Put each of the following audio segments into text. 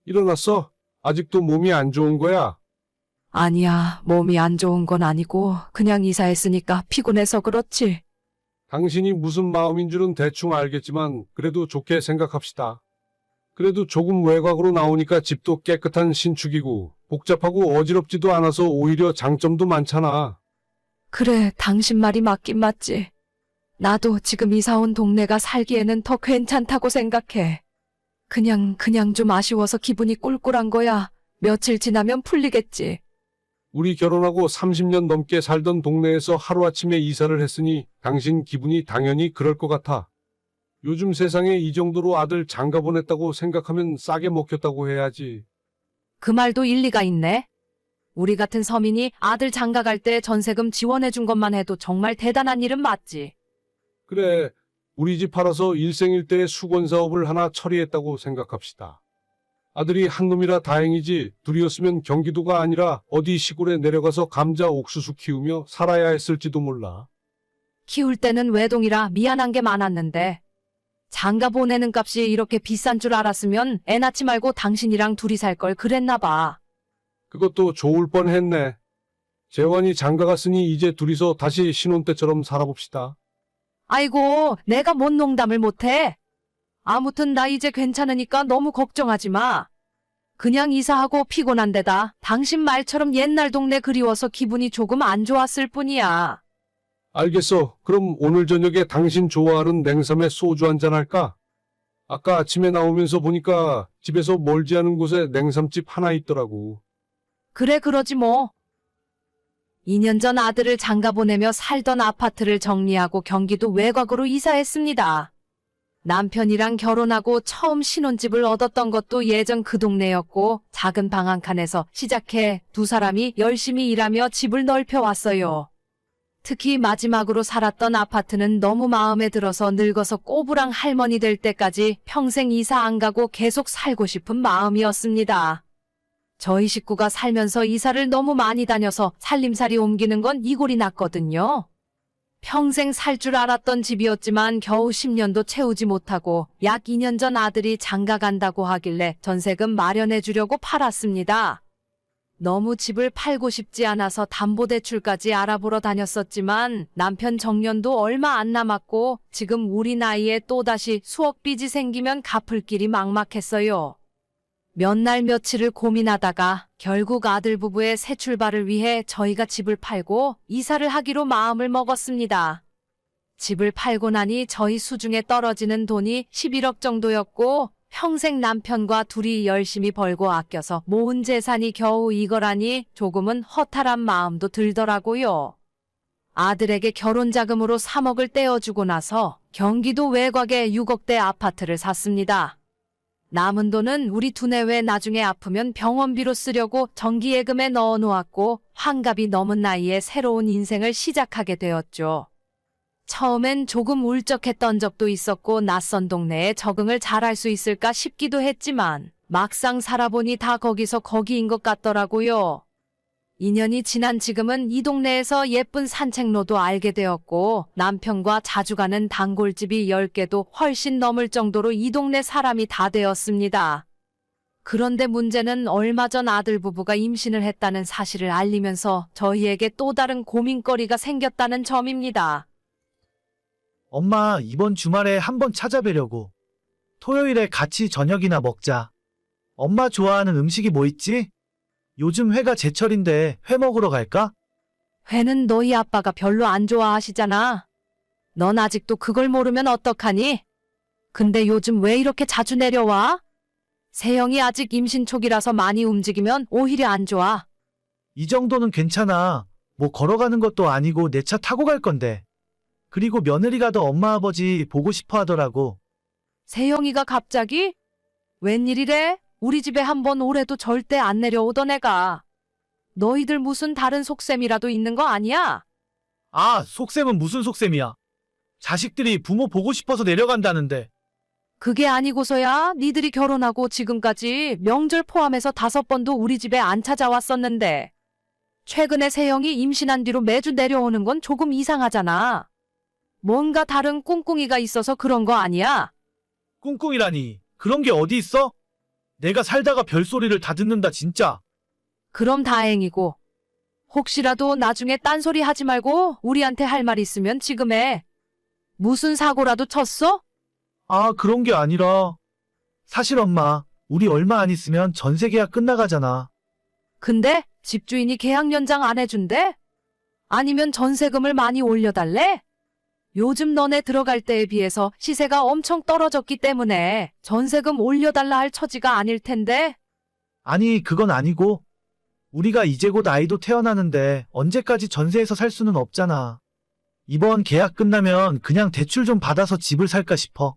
일어났어? 아직도 몸이 안 좋은 거야? 아니야, 몸이 안 좋은 건 아니고 그냥 이사했으니까 피곤해서 그렇지. 당신이 무슨 마음인 줄은 대충 알겠지만 그래도 좋게 생각합시다. 그래도 조금 외곽으로 나오니까 집도 깨끗한 신축이고 복잡하고 어지럽지도 않아서 오히려 장점도 많잖아. 그래, 당신 말이 맞긴 맞지. 나도 지금 이사 온 동네가 살기에는 더 괜찮다고 생각해. 그냥 좀 아쉬워서 기분이 꿀꿀한 거야. 며칠 지나면 풀리겠지. 우리 결혼하고 30년 넘게 살던 동네에서 하루아침에 이사를 했으니 당신 기분이 당연히 그럴 것 같아. 요즘 세상에 이 정도로 아들 장가 보냈다고 생각하면 싸게 먹혔다고 해야지. 그 말도 일리가 있네. 우리 같은 서민이 아들 장가 갈 때 전세금 지원해 준 것만 해도 정말 대단한 일은 맞지. 그래, 우리 집 팔아서 일생일대의 수건 사업을 하나 처리했다고 생각합시다. 아들이 한 놈이라 다행이지 둘이었으면 경기도가 아니라 어디 시골에 내려가서 감자 옥수수 키우며 살아야 했을지도 몰라. 키울 때는 외동이라 미안한 게 많았는데 장가 보내는 값이 이렇게 비싼 줄 알았으면 애 낳지 말고 당신이랑 둘이 살 걸 그랬나 봐. 그것도 좋을 뻔했네. 재환이 장가 갔으니 이제 둘이서 다시 신혼 때처럼 살아봅시다. 아이고, 내가 뭔 농담을 못해. 아무튼 나 이제 괜찮으니까 너무 걱정하지 마. 그냥 이사하고 피곤한 데다 당신 말처럼 옛날 동네 그리워서 기분이 조금 안 좋았을 뿐이야. 알겠어. 그럼 오늘 저녁에 당신 좋아하는 냉삼에 소주 한잔 할까? 아까 아침에 나오면서 보니까 집에서 멀지 않은 곳에 냉삼집 하나 있더라고. 그래, 그러지 뭐. 2년 전 아들을 장가 보내며 살던 아파트를 정리하고 경기도 외곽으로 이사했습니다. 남편이랑 결혼하고 처음 신혼집을 얻었던 것도 예전 그 동네였고 작은 방 한 칸에서 시작해 두 사람이 열심히 일하며 집을 넓혀왔어요. 특히 마지막으로 살았던 아파트는 너무 마음에 들어서 늙어서 꼬부랑 할머니 될 때까지 평생 이사 안 가고 계속 살고 싶은 마음이었습니다. 저희 식구가 살면서 이사를 너무 많이 다녀서 살림살이 옮기는 건 이골이 났거든요. 평생 살 줄 알았던 집이었지만 겨우 10년도 채우지 못하고 약 2년 전 아들이 장가 간다고 하길래 전세금 마련해 주려고 팔았습니다. 너무 집을 팔고 싶지 않아서 담보대출까지 알아보러 다녔었지만 남편 정년도 얼마 안 남았고 지금 우리 나이에 또다시 수억 빚이 생기면 갚을 길이 막막했어요. 몇 날 며칠을 고민하다가 결국 아들 부부의 새 출발을 위해 저희가 집을 팔고 이사를 하기로 마음을 먹었습니다. 집을 팔고 나니 저희 수중에 떨어지는 돈이 11억 정도였고 평생 남편과 둘이 열심히 벌고 아껴서 모은 재산이 겨우 이거라니 조금은 허탈한 마음도 들더라고요. 아들에게 결혼자금으로 3억을 떼어주고 나서 경기도 외곽에 6억대 아파트를 샀습니다. 남은 돈은 우리 두뇌외 나중에 아프면 병원비로 쓰려고 정기예금에 넣어놓았고 환갑이 넘은 나이에 새로운 인생을 시작하게 되었죠. 처음엔 조금 울적했던 적도 있었고 낯선 동네에 적응을 잘할 수 있을까 싶기도 했지만 막상 살아보니 다 거기서 거기인 것 같더라고요. 2년이 지난 지금은 이 동네에서 예쁜 산책로도 알게 되었고 남편과 자주 가는 단골집이 10개도 훨씬 넘을 정도로 이 동네 사람이 다 되었습니다. 그런데 문제는 얼마 전 아들 부부가 임신을 했다는 사실을 알리면서 저희에게 또 다른 고민거리가 생겼다는 점입니다. 엄마, 이번 주말에 한번 찾아뵈려고. 토요일에 같이 저녁이나 먹자. 엄마 좋아하는 음식이 뭐 있지? 요즘 회가 제철인데 회 먹으러 갈까? 회는 너희 아빠가 별로 안 좋아하시잖아. 넌 아직도 그걸 모르면 어떡하니? 근데 요즘 왜 이렇게 자주 내려와? 세영이 아직 임신 초기라서 많이 움직이면 오히려 안 좋아. 이 정도는 괜찮아. 뭐 걸어가는 것도 아니고 내 차 타고 갈 건데. 그리고 며느리가 더 엄마 아버지 보고 싶어 하더라고. 세영이가 갑자기? 웬일이래? 우리 집에 한번 올해도 절대 안 내려오던 애가. 너희들 무슨 다른 속셈이라도 있는 거 아니야? 아, 속셈은 무슨 속셈이야. 자식들이 부모 보고 싶어서 내려간다는데. 그게 아니고서야 니들이 결혼하고 지금까지 명절 포함해서 5번도 우리 집에 안 찾아왔었는데. 최근에 세영이 임신한 뒤로 매주 내려오는 건 조금 이상하잖아. 뭔가 다른 꿍꿍이가 있어서 그런 거 아니야? 꿍꿍이라니. 그런 게 어디 있어? 내가 살다가 별소리를 다 듣는다 진짜. 그럼 다행이고. 혹시라도 나중에 딴소리 하지 말고 우리한테 할 말 있으면 지금 해. 무슨 사고라도 쳤어? 아, 그런 게 아니라. 사실 엄마, 우리 얼마 안 있으면 전세 계약 끝나가잖아. 근데 집주인이 계약 연장 안 해준대? 아니면 전세금을 많이 올려달래? 요즘 너네 들어갈 때에 비해서 시세가 엄청 떨어졌기 때문에 전세금 올려달라 할 처지가 아닐 텐데. 아니, 그건 아니고. 우리가 이제 곧 아이도 태어나는데 언제까지 전세에서 살 수는 없잖아. 이번 계약 끝나면 그냥 대출 좀 받아서 집을 살까 싶어.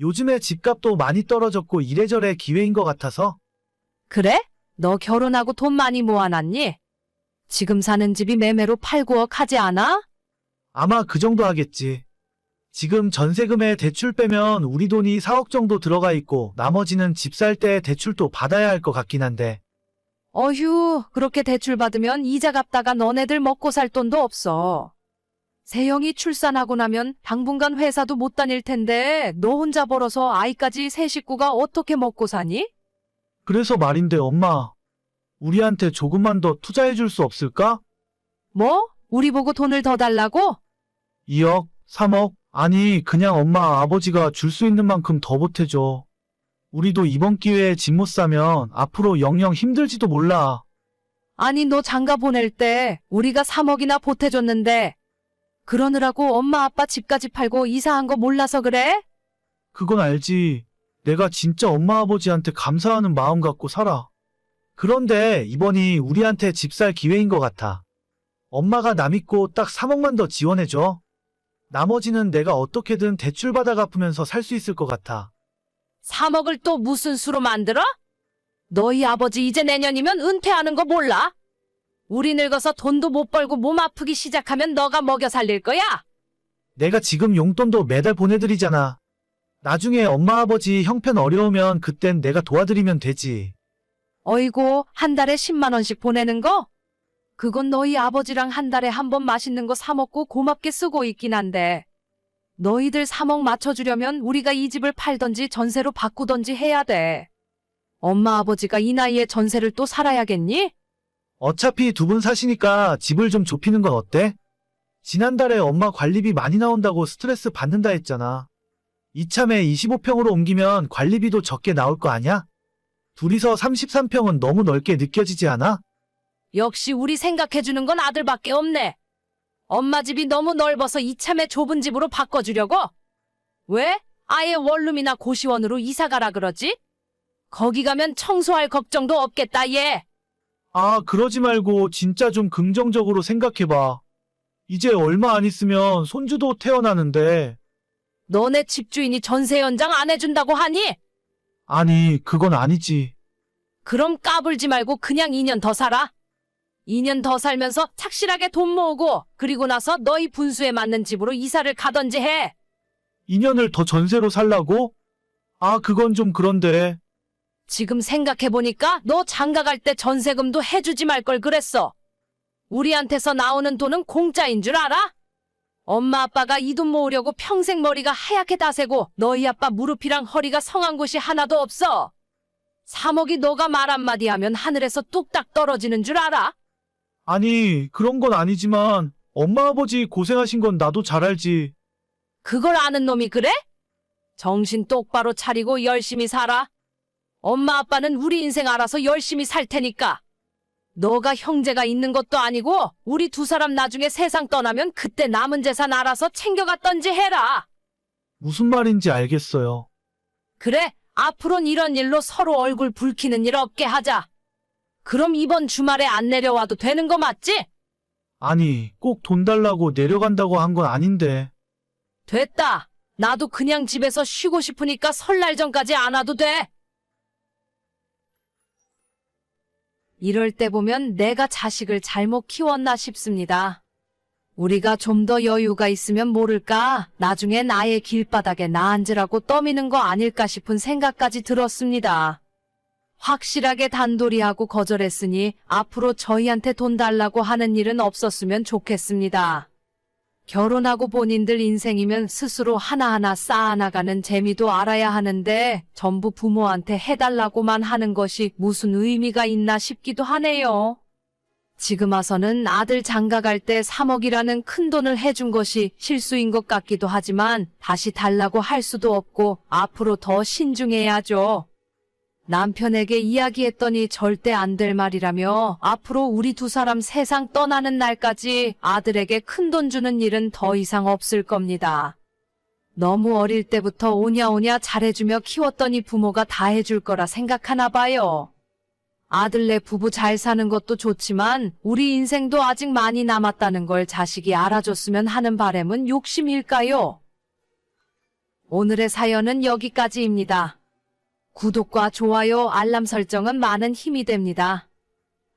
요즘에 집값도 많이 떨어졌고 이래저래 기회인 것 같아서. 그래? 너 결혼하고 돈 많이 모아놨니? 지금 사는 집이 매매로 8, 9억 하지 않아? 아마 그 정도 하겠지. 지금 전세금에 대출 빼면 우리 돈이 4억 정도 들어가 있고 나머지는 집 살 때 대출도 받아야 할 것 같긴 한데. 어휴, 그렇게 대출 받으면 이자 갚다가 너네들 먹고 살 돈도 없어. 세영이 출산하고 나면 당분간 회사도 못 다닐 텐데 너 혼자 벌어서 아이까지 세 식구가 어떻게 먹고 사니? 그래서 말인데 엄마, 우리한테 조금만 더 투자해 줄 수 없을까? 뭐? 우리 보고 돈을 더 달라고? 2억? 3억? 아니, 그냥 엄마 아버지가 줄 수 있는 만큼 더 보태줘. 우리도 이번 기회에 집 못 사면 앞으로 영영 힘들지도 몰라. 아니 너 장가 보낼 때 우리가 3억이나 보태줬는데 그러느라고 엄마 아빠 집까지 팔고 이사한 거 몰라서 그래? 그건 알지. 내가 진짜 엄마 아버지한테 감사하는 마음 갖고 살아. 그런데 이번이 우리한테 집 살 기회인 것 같아. 엄마가 나 믿고 딱 3억만 더 지원해줘. 나머지는 내가 어떻게든 대출 받아 갚으면서 살 수 있을 것 같아. 3억을 또 무슨 수로 만들어? 너희 아버지 이제 내년이면 은퇴하는 거 몰라? 우리 늙어서 돈도 못 벌고 몸 아프기 시작하면 너가 먹여 살릴 거야? 내가 지금 용돈도 매달 보내드리잖아. 나중에 엄마 아버지 형편 어려우면 그땐 내가 도와드리면 되지. 어이고, 한 달에 10만 원씩 보내는 거? 그건 너희 아버지랑 한 달에 한 번 맛있는 거 사 먹고 고맙게 쓰고 있긴 한데. 너희들 3억 맞춰주려면 우리가 이 집을 팔던지 전세로 바꾸던지 해야 돼. 엄마 아버지가 이 나이에 전세를 또 살아야겠니? 어차피 두 분 사시니까 집을 좀 좁히는 건 어때? 지난달에 엄마 관리비 많이 나온다고 스트레스 받는다 했잖아. 이참에 25평으로 옮기면 관리비도 적게 나올 거 아냐? 둘이서 33평은 너무 넓게 느껴지지 않아? 역시 우리 생각해주는 건 아들밖에 없네. 엄마 집이 너무 넓어서 이참에 좁은 집으로 바꿔주려고? 왜? 아예 원룸이나 고시원으로 이사가라 그러지? 거기 가면 청소할 걱정도 없겠다 얘. 아, 그러지 말고 진짜 좀 긍정적으로 생각해봐. 이제 얼마 안 있으면 손주도 태어나는데. 너네 집주인이 전세 연장 안 해준다고 하니? 아니, 그건 아니지. 그럼 까불지 말고 그냥 2년 더 살아. 2년 더 살면서 착실하게 돈 모으고 그리고 나서 너희 분수에 맞는 집으로 이사를 가던지 해. 2년을 더 전세로 살라고? 아, 그건 좀 그런데. 지금 생각해보니까 너 장가 갈 때 전세금도 해주지 말 걸 그랬어. 우리한테서 나오는 돈은 공짜인 줄 알아? 엄마 아빠가 이 돈 모으려고 평생 머리가 하얗게 다세고 너희 아빠 무릎이랑 허리가 성한 곳이 하나도 없어. 3억이 너가 말 한마디 하면 하늘에서 뚝딱 떨어지는 줄 알아? 아니, 그런 건 아니지만 엄마 아버지 고생하신 건 나도 잘 알지. 그걸 아는 놈이 그래? 정신 똑바로 차리고 열심히 살아. 엄마 아빠는 우리 인생 알아서 열심히 살 테니까. 너가 형제가 있는 것도 아니고 우리 두 사람 나중에 세상 떠나면 그때 남은 재산 알아서 챙겨갔던지 해라. 무슨 말인지 알겠어요. 그래, 앞으론 이런 일로 서로 얼굴 붉히는 일 없게 하자. 그럼 이번 주말에 안 내려와도 되는 거 맞지? 아니, 꼭 돈 달라고 내려간다고 한 건 아닌데. 됐다. 나도 그냥 집에서 쉬고 싶으니까 설날 전까지 안 와도 돼. 이럴 때 보면 내가 자식을 잘못 키웠나 싶습니다. 우리가 좀 더 여유가 있으면 모를까 나중에 나의 길바닥에 나 앉으라고 떠미는 거 아닐까 싶은 생각까지 들었습니다. 확실하게 단도리하고 거절했으니 앞으로 저희한테 돈 달라고 하는 일은 없었으면 좋겠습니다. 결혼하고 본인들 인생이면 스스로 하나하나 쌓아나가는 재미도 알아야 하는데 전부 부모한테 해달라고만 하는 것이 무슨 의미가 있나 싶기도 하네요. 지금 와서는 아들 장가갈 때 3억이라는 큰 돈을 해준 것이 실수인 것 같기도 하지만 다시 달라고 할 수도 없고 앞으로 더 신중해야죠. 남편에게 이야기했더니 절대 안 될 말이라며 앞으로 우리 두 사람 세상 떠나는 날까지 아들에게 큰돈 주는 일은 더 이상 없을 겁니다. 너무 어릴 때부터 오냐오냐 잘해주며 키웠더니 부모가 다 해줄 거라 생각하나 봐요. 아들네 부부 잘 사는 것도 좋지만 우리 인생도 아직 많이 남았다는 걸 자식이 알아줬으면 하는 바람은 욕심일까요? 오늘의 사연은 여기까지입니다. 구독과 좋아요, 알람 설정은 많은 힘이 됩니다.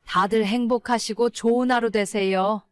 다들 행복하시고 좋은 하루 되세요.